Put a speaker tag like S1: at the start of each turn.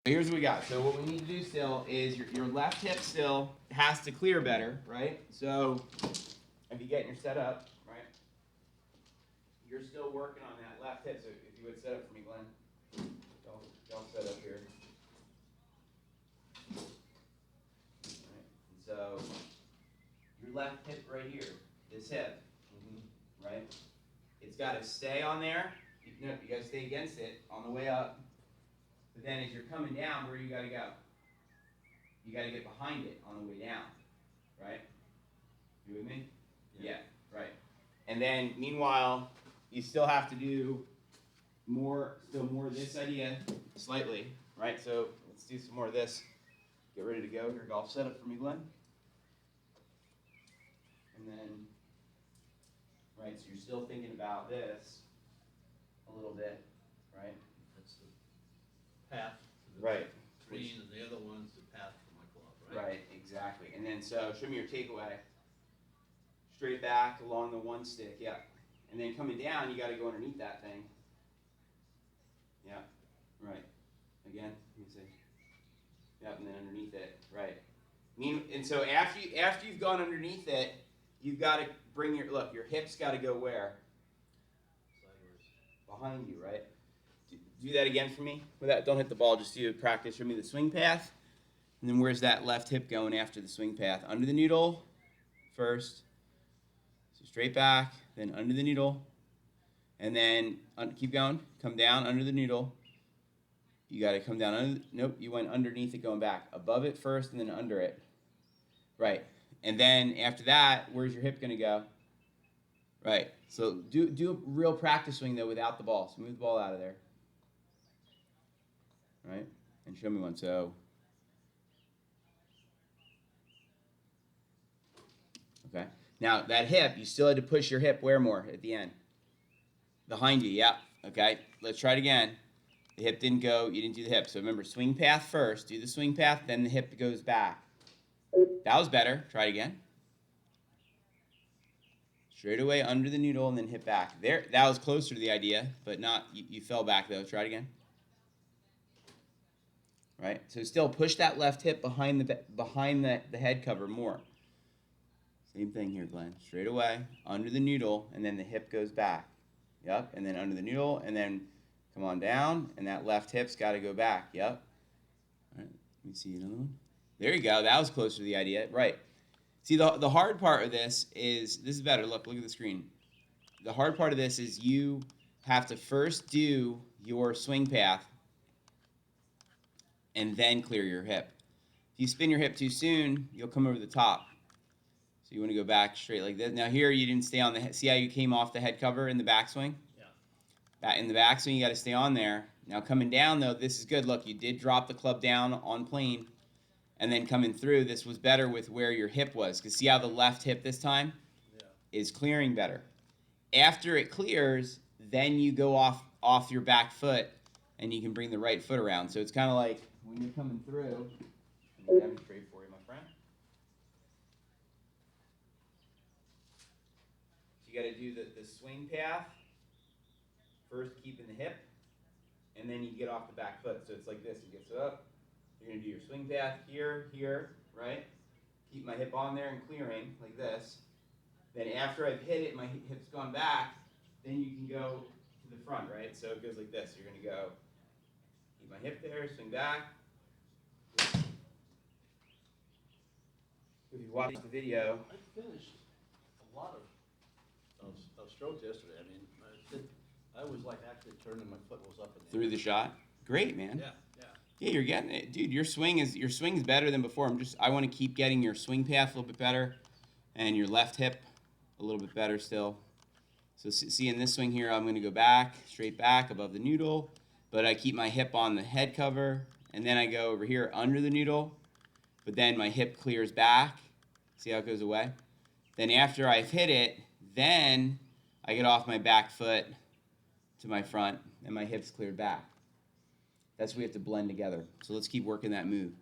S1: Here's what we got. So what we need to do still is your left hip still has to clear better, right? So if you get your setup, right, you're still working on that left hip. So if you would set up for me, Glenn, don't set up here. Right? And so your left hip right here, this hip, right? It's got to stay on there. You got to stay against it on the way up. But then as you're coming down, where you got to go? You got to get behind it on the way down, right? You with me? Yeah, right. And then meanwhile, you still have to do more of this idea slightly, right? So let's do some more of this. Get ready to go. Your golf setup for me, Glenn. And then, right, so you're still thinking about this a little bit, right?
S2: That's the path to the
S1: Right.
S2: green, and the other one's the path for my club, right?
S1: Right, exactly. And then so show me your takeaway. Straight back along the one stick, yeah. And then coming down, you got to go underneath that thing. Yeah, right. Again, you can see. Yep, and then underneath it, right. And so after you've gone underneath it, you've got to bring your hips got to go where?
S2: Sideways.
S1: Behind you, right? Do that again for me. With that, don't hit the ball. Just do practice. Show me the swing path, and then where's that left hip going after the swing path? Under the noodle first. So straight back, then under the noodle, and then keep going. Come down under the noodle. You got to come down. Nope, you went underneath it going back. Above it first, and then under it. Right. And then after that, where's your hip going to go? Right. So do a real practice swing, though, without the ball. So move the ball out of there. Right? And show me one. So, okay. Now, that hip, you still had to push your hip where more at the end? Behind you, yeah. Okay. Let's try it again. The hip didn't go. You didn't do the hip. So remember, swing path first. Do the swing path, then the hip goes back. That was better. Try it again. Straight away under the noodle and then hip back. There, that was closer to the idea, but not. You fell back though. Try it again. Right. So still push that left hip behind the head cover more. Same thing here, Glenn. Straight away under the noodle and then the hip goes back. Yep. And then under the noodle and then come on down and that left hip's got to go back. Yep. All right. Let me see another one. There you go. That was closer to the idea. Right. See, the hard part of this is better. Look at the screen. The hard part of this is you have to first do your swing path and then clear your hip. If you spin your hip too soon, you'll come over the top. So you want to go back straight like this. Now here you didn't stay on the head. See how you came off the head cover in the backswing? Yeah. In the backswing, you got to stay on there. Now coming down, though, this is good. Look, you did drop the club down on plane. And then coming through, this was better with where your hip was. Because see how the left hip this time is clearing better. After it clears, then you go off your back foot, and you can bring the right foot around. So it's kind of like when you're coming through. Let me demonstrate for you, my friend. So you got to do the swing path, first keeping the hip, and then you get off the back foot. So it's like this. It gets up. You're going to do your swing path here, right? Keep my hip on there and clearing like this. Then after I've hit it, my hip's gone back, then you can go to the front, right? So it goes like this. You're going to go, keep my hip there, swing back. If you watch the video.
S2: I finished a lot of strokes yesterday. I mean, I was like actually turning, my foot was up in the
S1: Through the shot? Great, man.
S2: Yeah.
S1: Yeah, you're getting it, dude. Your swing is better than before. I want to keep getting your swing path a little bit better, and your left hip a little bit better still. So see in this swing here, I'm going to go back, straight back above the noodle, but I keep my hip on the head cover, and then I go over here under the noodle, but then my hip clears back. See how it goes away? Then after I've hit it, then I get off my back foot to my front, and my hips cleared back. That's what we have to blend together. So let's keep working that move.